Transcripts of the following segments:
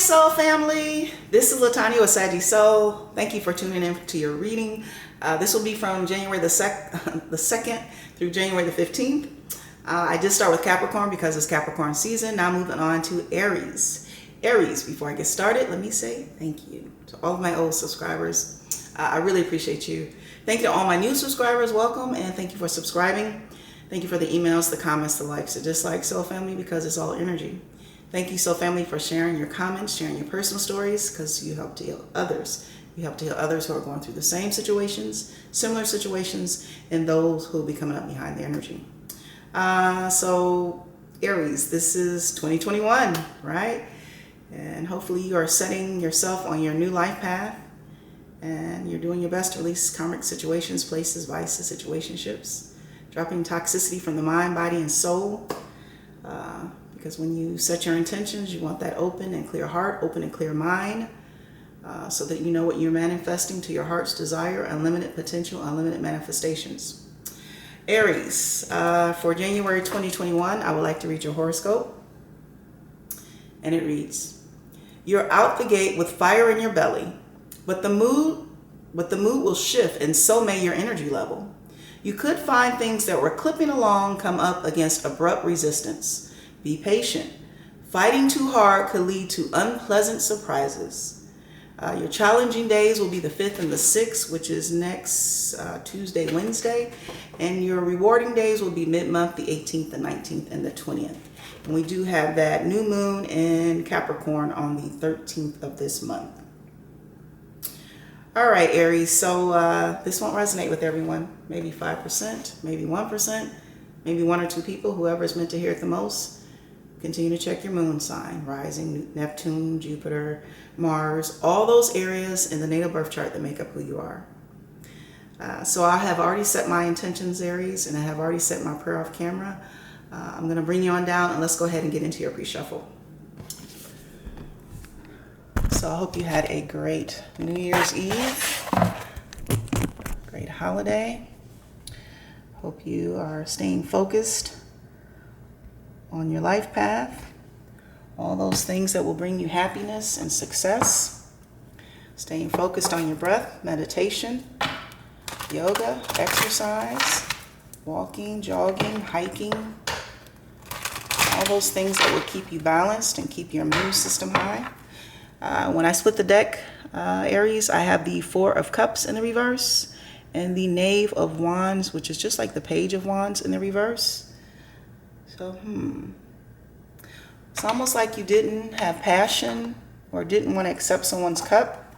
Soul family. This is Latanya with Saggy Soul. Thank you for tuning in to your reading. This will be from January the 2nd through January the 15th. I did start with Capricorn because it's Capricorn season. Now moving on to Aries. Aries, before I get started, let me say thank you to all of my old subscribers. I really appreciate you. Thank you to all my new subscribers. Welcome, and thank you for subscribing. Thank you for the emails, the comments, the likes, the dislikes, Soul family, because it's all energy. Thank you, Soul family, for sharing your comments, sharing your personal stories, because you help to heal others. You help to heal others who are going through the same situations, similar situations, and those who will be coming up behind the energy. So Aries, this is 2021, right? And hopefully you are setting yourself on your new life path, and you're doing your best to release karmic situations, places, vices, situationships, dropping toxicity from the mind, body, and soul. Because when you set your intentions, you want that open and clear heart, open and clear mind, so that you know what you're manifesting to your heart's desire, unlimited potential, unlimited manifestations. Aries, for January 2021, I would like to read your horoscope. And it reads, you're out the gate with fire in your belly, but the mood will shift, and so may your energy level. You could find things that were clipping along come up against abrupt resistance. Be patient. Fighting too hard could lead to unpleasant surprises. Your challenging days will be the 5th and the 6th, which is next Tuesday, Wednesday. And your rewarding days will be mid-month, the 18th, the 19th, and the 20th. And we do have that new moon in Capricorn on the 13th of this month. All right, Aries. So this won't resonate with everyone. Maybe 5%, maybe 1%, maybe 1 or 2 people, whoever is meant to hear it the most. Continue to check your moon sign, rising, Neptune, Jupiter, Mars, all those areas in the natal birth chart that make up who you are. So I have already set my intentions, Aries, and I have already set my prayer off camera. I'm going to bring you on down, and let's go ahead and get into your pre-shuffle. So I hope you had a great New Year's Eve, great holiday. Hope you are staying focused on your life path, all those things that will bring you happiness and success. Staying focused on your breath, meditation, yoga, exercise, walking, jogging, hiking, all those things that will keep you balanced and keep your immune system high. When I split the deck, Aries, I have the 4 of Cups in the reverse and the Knave of Wands, which is just like the Page of Wands in the reverse. So, it's almost like you didn't have passion or didn't want to accept someone's cup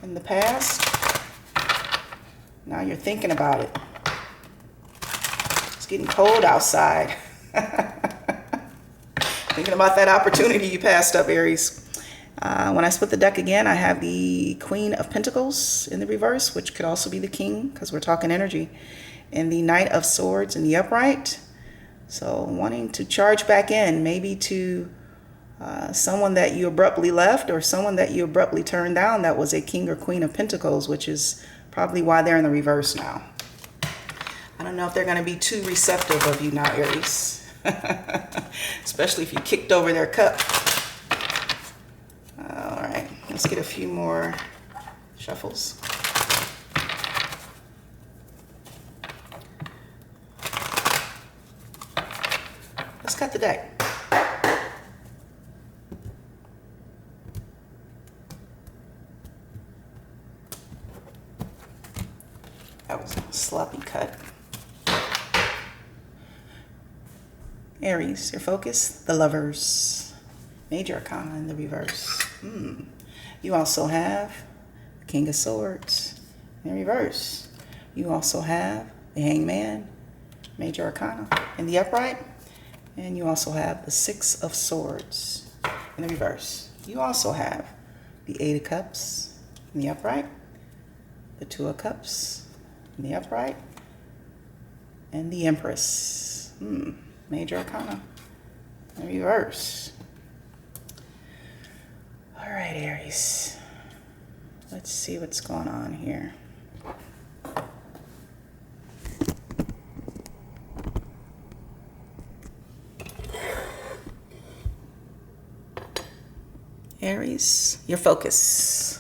in the past. Now you're thinking about it. It's getting cold outside. Thinking about that opportunity you passed up, Aries. When I split the deck again, I have the Queen of Pentacles in the reverse, which could also be the King, because we're talking energy, and the Knight of Swords in the upright. So wanting to charge back in, maybe to someone that you abruptly left or someone that you abruptly turned down that was a King or Queen of Pentacles, which is probably why they're in the reverse now. I don't know if they're going to be too receptive of you now, Aries. Especially if you kicked over their cup. All right, let's get a few more shuffles. Let's cut the deck. That was a sloppy cut. Aries, your focus, the Lovers. Major Arcana in the reverse. You also have the King of Swords in the reverse. You also have the Hangman, Major Arcana in the upright. And you also have the 6 of Swords in the reverse. You also have the 8 of Cups in the upright, the 2 of Cups in the upright, and the Empress, Major Arcana in the reverse. All right, Aries. Let's see what's going on here. Aries, your focus.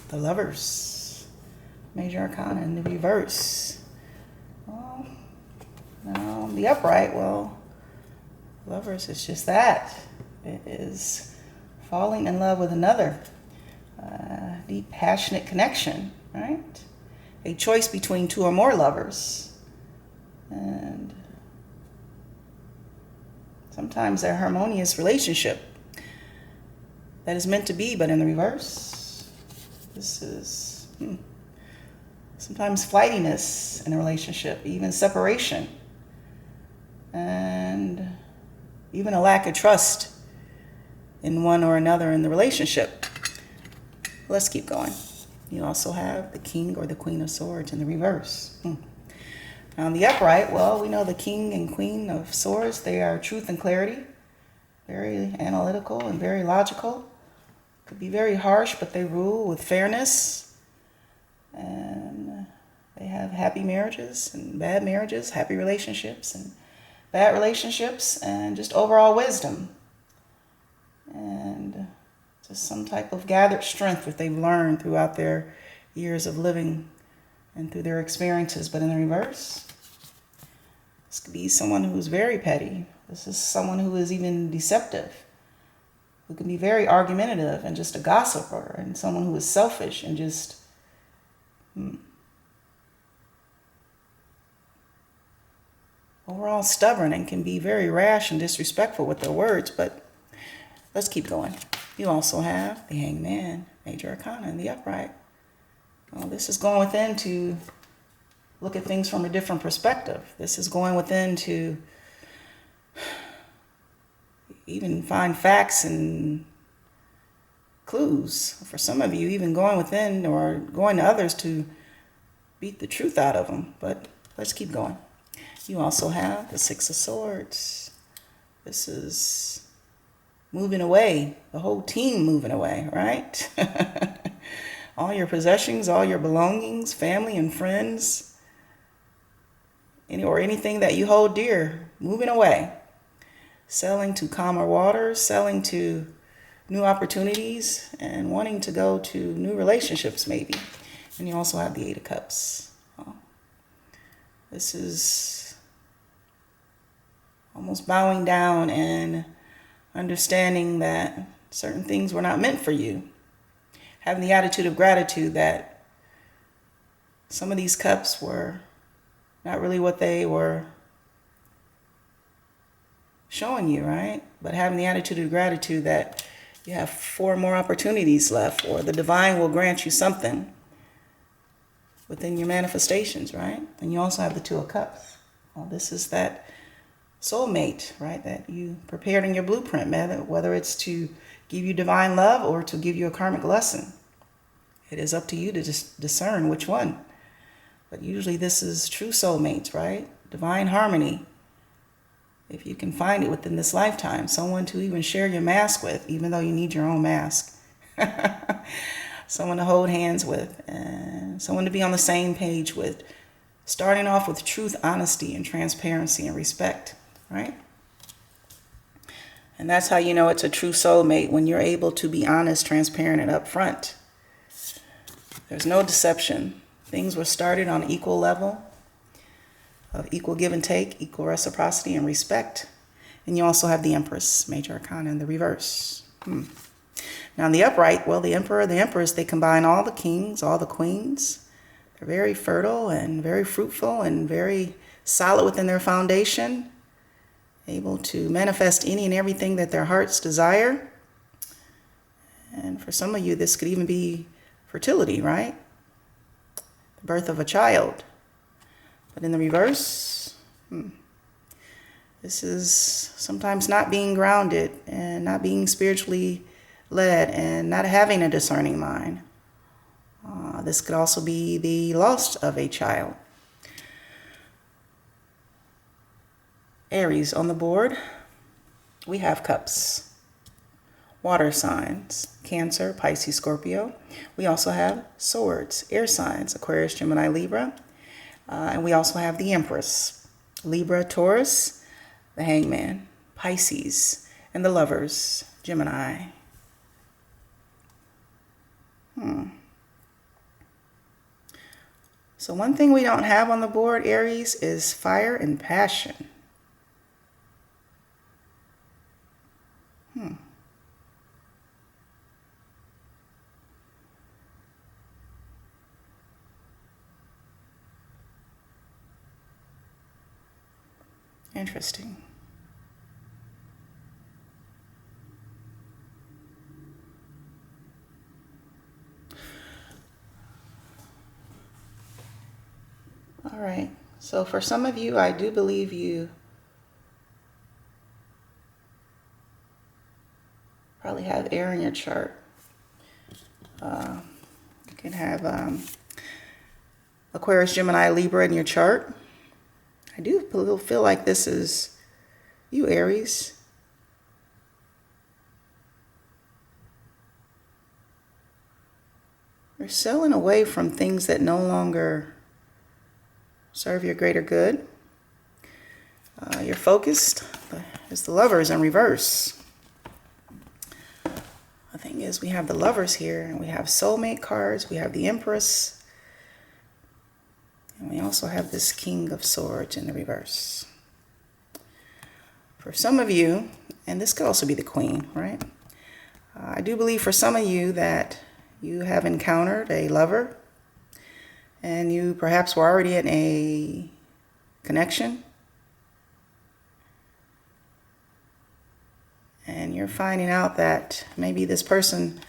The Lovers. Major Arcana in the reverse. Well, now the upright, well, Lovers is just that. It is falling in love with another. Deep, passionate connection, right? A choice between two or more lovers. And sometimes a harmonious relationship that is meant to be, but in the reverse. This is sometimes flightiness in a relationship, even separation, and even a lack of trust in one or another in the relationship. Let's keep going. You also have the King or the Queen of Swords in the reverse. Now, in the upright, well, we know the King and Queen of Swords, they are truth and clarity, very analytical and very logical. Could be very harsh, but they rule with fairness. And they have happy marriages and bad marriages, happy relationships and bad relationships, and just overall wisdom. And just some type of gathered strength that they've learned throughout their years of living and through their experiences. But in the reverse, this could be someone who's very petty. This is someone who is even deceptive, who can be very argumentative and just a gossiper, and someone who is selfish and just overall stubborn and can be very rash and disrespectful with their words. But let's keep going. You also have the Hangman, Major Arcana in the upright. Well, this is going within to look at things from a different perspective. This is going within to even find facts and clues. For some of you, even going within or going to others to beat the truth out of them. But let's keep going. You also have the Six of Swords. This is moving away, the whole team moving away, right? All your possessions, all your belongings, family and friends, or anything that you hold dear, moving away. Selling to calmer waters, selling to new opportunities, and wanting to go to new relationships maybe. And you also have the Eight of Cups. This is almost bowing down and understanding that certain things were not meant for you. Having the attitude of gratitude that some of these cups were not really what they were showing you, right? But having the attitude of gratitude that you have 4 more opportunities left, or the divine will grant you something within your manifestations, right? And you also have the Two of Cups. Well, this is that soulmate, right, that you prepared in your blueprint, whether it's to give you divine love or to give you a karmic lesson. It is up to you to just discern which one. But usually this is true soulmates, right? Divine harmony. If you can find it within this lifetime, someone to even share your mask with, even though you need your own mask. Someone to hold hands with, and someone to be on the same page with. Starting off with truth, honesty, and transparency and respect, right? And that's how you know it's a true soulmate, when you're able to be honest, transparent, and upfront. There's no deception. Things were started on an equal level of equal give and take, equal reciprocity and respect. And you also have the Empress, Major Arcana in the reverse. Now in the upright, well, the Emperor, the Empress, they combine all the kings, all the queens. They're very fertile and very fruitful and very solid within their foundation, able to manifest any and everything that their hearts desire. And for some of you, this could even be fertility, right? The birth of a child. But in the reverse, this is sometimes not being grounded and not being spiritually led and not having a discerning mind. This could also be the loss of a child. Aries on the board, we have cups. Water signs, Cancer, Pisces, Scorpio. We also have swords, air signs, Aquarius, Gemini, Libra. And we also have the Empress, Libra, Taurus, the Hangman, Pisces, And the Lovers, Gemini. So one thing we don't have on the board, Aries, is fire and passion. Interesting. All right. So for some of you, I do believe you probably have air in your chart. You can have Aquarius, Gemini, Libra in your chart. I do feel like this is you, Aries. You're selling away from things that no longer serve your greater good. You're focused. It's the Lovers in reverse. The thing is, we have the Lovers here, and we have soulmate cards. We have the Empress. And we also have this King of Swords in the reverse. For some of you, and this could also be the Queen, right? I do believe for some of you that you have encountered a lover, and you perhaps were already in a connection, and you're finding out that maybe this person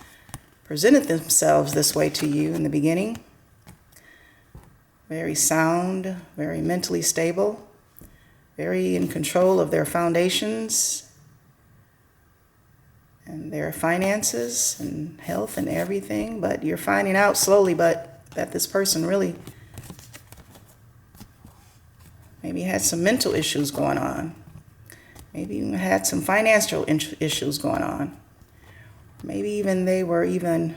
presented themselves this way to you in the beginning. Very sound, very mentally stable, very in control of their foundations and their finances and health and everything. But you're finding out slowly that this person really maybe had some mental issues going on. Maybe even had some financial issues going on. Maybe even they were even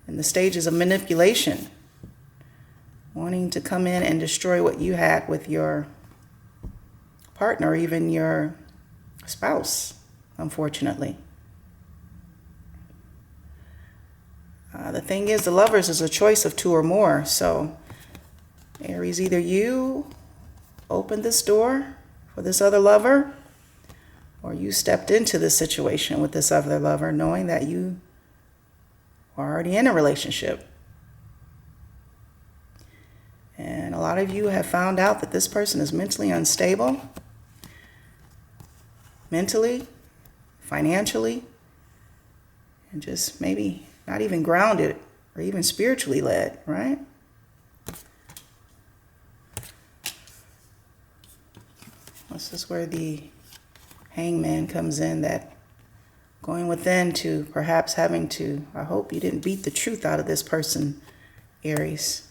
in the stages of manipulation, wanting to come in and destroy what you had with your partner, or even your spouse, unfortunately. The thing is, the Lovers is a choice of two or more. So, Aries, either you opened this door for this other lover, or you stepped into this situation with this other lover knowing that you are already in a relationship. And a lot of you have found out that this person is mentally unstable, mentally, financially, and just maybe not even grounded or even spiritually led, right? This is where the Hangman comes in, that going within to perhaps having to, I hope you didn't beat the truth out of this person, Aries.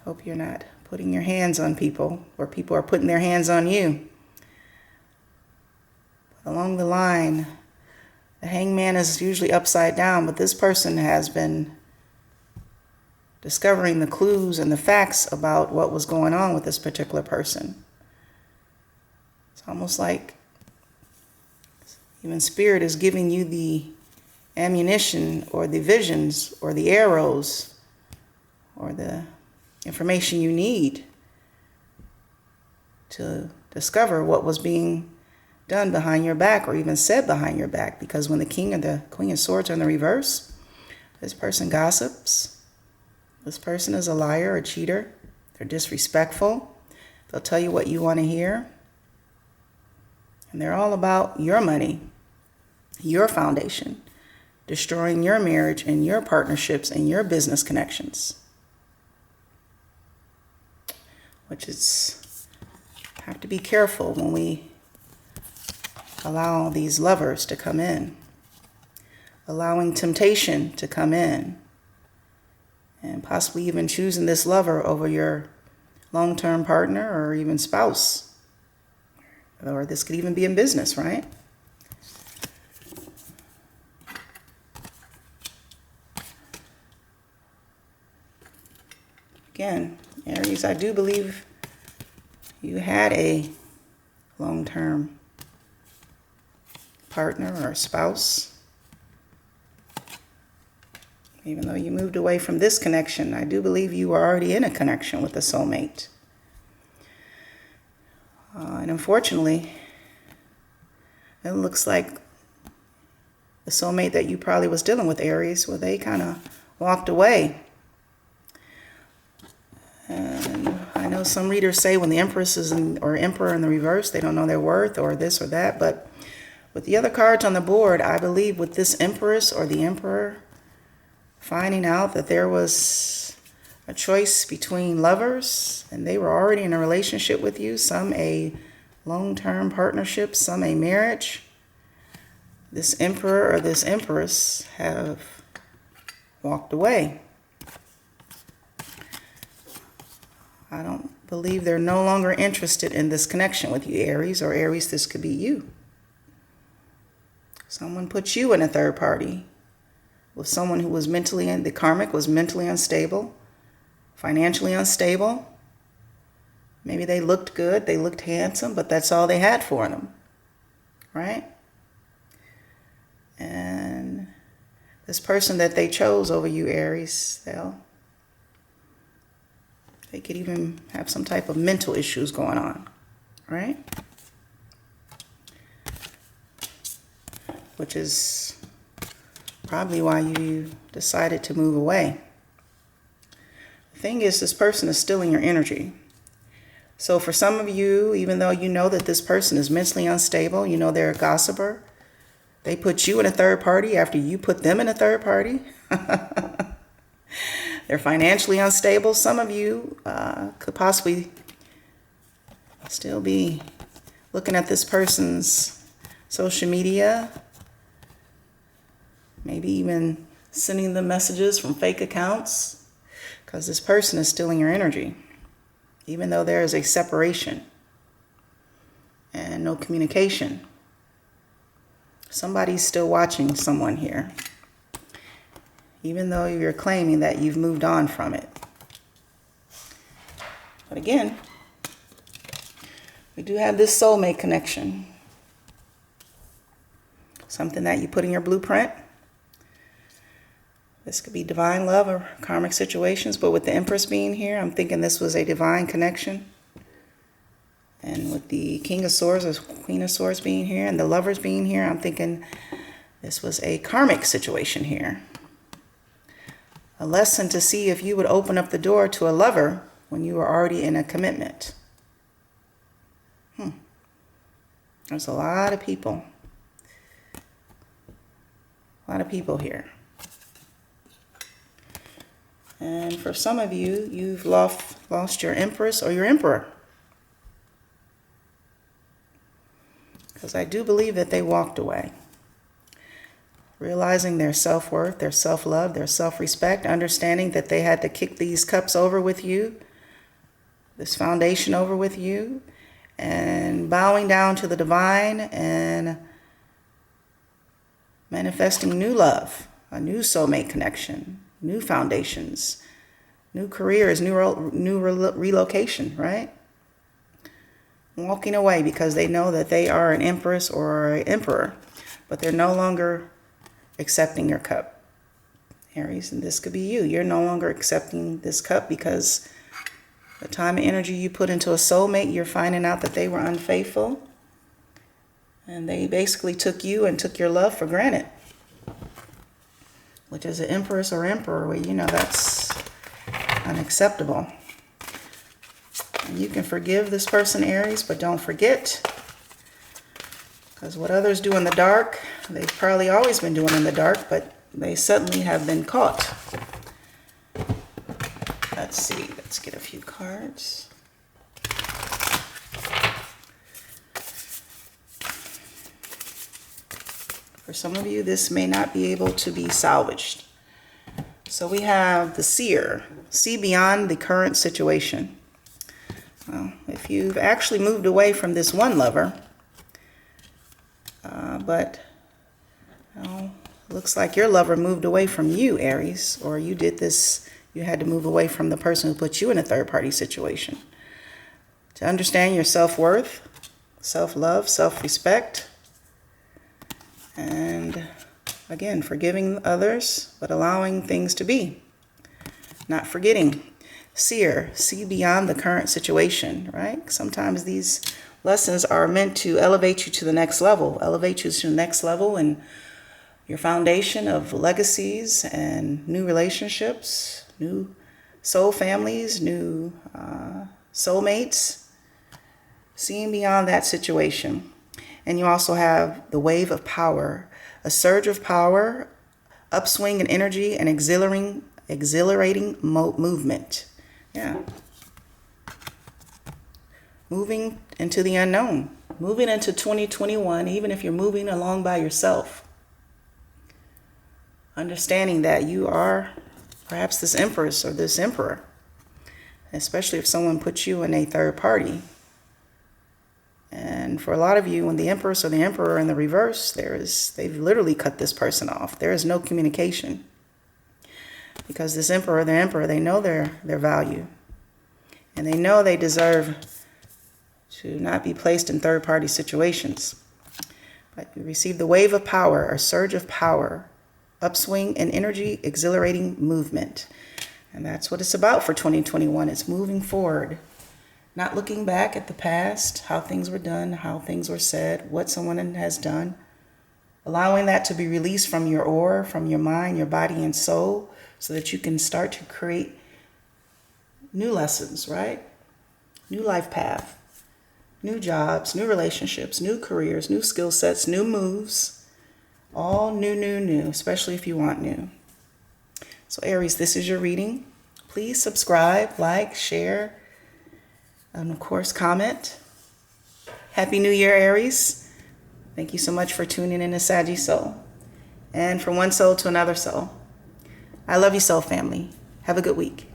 Hope you're not putting your hands on people, or people are putting their hands on you. But along the line, the Hangman is usually upside down, but this person has been discovering the clues and the facts about what was going on with this particular person. It's almost like even Spirit is giving you the ammunition or the visions or the arrows or the information you need to discover what was being done behind your back, or even said behind your back. Because when the King and the Queen of Swords are in the reverse, this person gossips. This person is a liar, a cheater. They're disrespectful. They'll tell you what you want to hear. And they're all about your money, your foundation, destroying your marriage and your partnerships and your business connections. Which is, have to be careful when we allow these lovers to come in, allowing temptation to come in, and possibly even choosing this lover over your long-term partner or even spouse. Or this could even be in business, right? Again, Aries, I do believe you had a long-term partner or spouse. Even though you moved away from this connection, I do believe you were already in a connection with a soulmate. And unfortunately, it looks like the soulmate that you probably was dealing with, Aries, well, they kind of walked away. And I know some readers say when the Empress is or Emperor in the reverse, they don't know their worth or this or that. But with the other cards on the board, I believe with this Empress or the Emperor finding out that there was a choice between lovers and they were already in a relationship with you, some a long-term partnership, some a marriage, this Emperor or this Empress have walked away. I don't believe they're no longer interested in this connection with you, Aries, or Aries, this could be you. Someone put you in a third party with someone who was the karmic was mentally unstable, financially unstable. Maybe they looked good, they looked handsome, but that's all they had for them, right? And this person that they chose over you, Aries, they could even have some type of mental issues going on, right? Which is probably why you decided to move away. The thing is, this person is still in your energy. So for some of you, even though you know that this person is mentally unstable, you know they're a gossiper, they put you in a third party after you put them in a third party. They're financially unstable. Some of you could possibly still be looking at this person's social media, maybe even sending them messages from fake accounts, because this person is still in your energy, even though there is a separation and no communication. Somebody's still watching someone here, even though you're claiming that you've moved on from it. But again, we do have this soulmate connection. Something that you put in your blueprint. This could be divine love or karmic situations, but with the Empress being here, I'm thinking this was a divine connection. And with the King of Swords or Queen of Swords being here and the Lovers being here, I'm thinking this was a karmic situation here. A lesson to see if you would open up the door to a lover when you were already in a commitment. There's a lot of people. A lot of people here. And for some of you, you've lost your Empress or your Emperor. Because I do believe that they walked away. Realizing their self-worth, their self-love, their self-respect, understanding that they had to kick these cups over with you, this foundation over with you, and bowing down to the divine and manifesting new love, a new soulmate connection, new foundations, new careers, new relocation, right? Walking away because they know that they are an Empress or an Emperor, but they're no longer accepting your cup. Aries, and this could be you. You're no longer accepting this cup because the time and energy you put into a soulmate, you're finding out that they were unfaithful. And they basically took you and took your love for granted. Which is an Empress or Emperor, well, you know that's unacceptable. And you can forgive this person, Aries, but don't forget. Because what others do in the dark, they've probably always been doing in the dark, but they suddenly have been caught. Let's see, let's get a few cards. For some of you, this may not be able to be salvaged. So we have the Seer, see beyond the current situation. Well, if you've actually moved away from this one lover, but looks like your lover moved away from you, Aries, or you did this, you had to move away from the person who put you in a third-party situation. To understand your self-worth, self-love, self-respect, And again, forgiving others, but allowing things to be. Not forgetting. Seer, see beyond the current situation, right? Sometimes these lessons are meant to elevate you to the next level, and your foundation of legacies and new relationships, new soul families, new soulmates, seeing beyond that situation. And you also have the wave of power, a surge of power, upswing in energy, and exhilarating movement. Yeah. Moving into the unknown, moving into 2021, even if you're moving along by yourself. Understanding that you are perhaps this empress or this emperor, especially if someone puts you in a third party. And for a lot of you, when the empress or the emperor are in the reverse, they've literally cut this person off. There is no communication. Because this emperor or the emperor, they know their value. And they know they deserve to not be placed in third-party situations. But you receive the wave of power, a surge of power, upswing in energy, exhilarating movement. And that's what it's about for 2021. It's moving forward. Not looking back at the past, how things were done, how things were said, what someone has done. Allowing that to be released from your aura, from your mind, your body, and soul, so that you can start to create new lessons, right? New life path, new jobs, new relationships, new careers, new skill sets, new moves, all new, especially if you want new. So Aries, this is your reading. Please subscribe, like, share, and of course, comment. Happy New Year, Aries. Thank you so much for tuning in to Saggy Soul. And from one soul to another soul. I love you, soul family. Have a good week.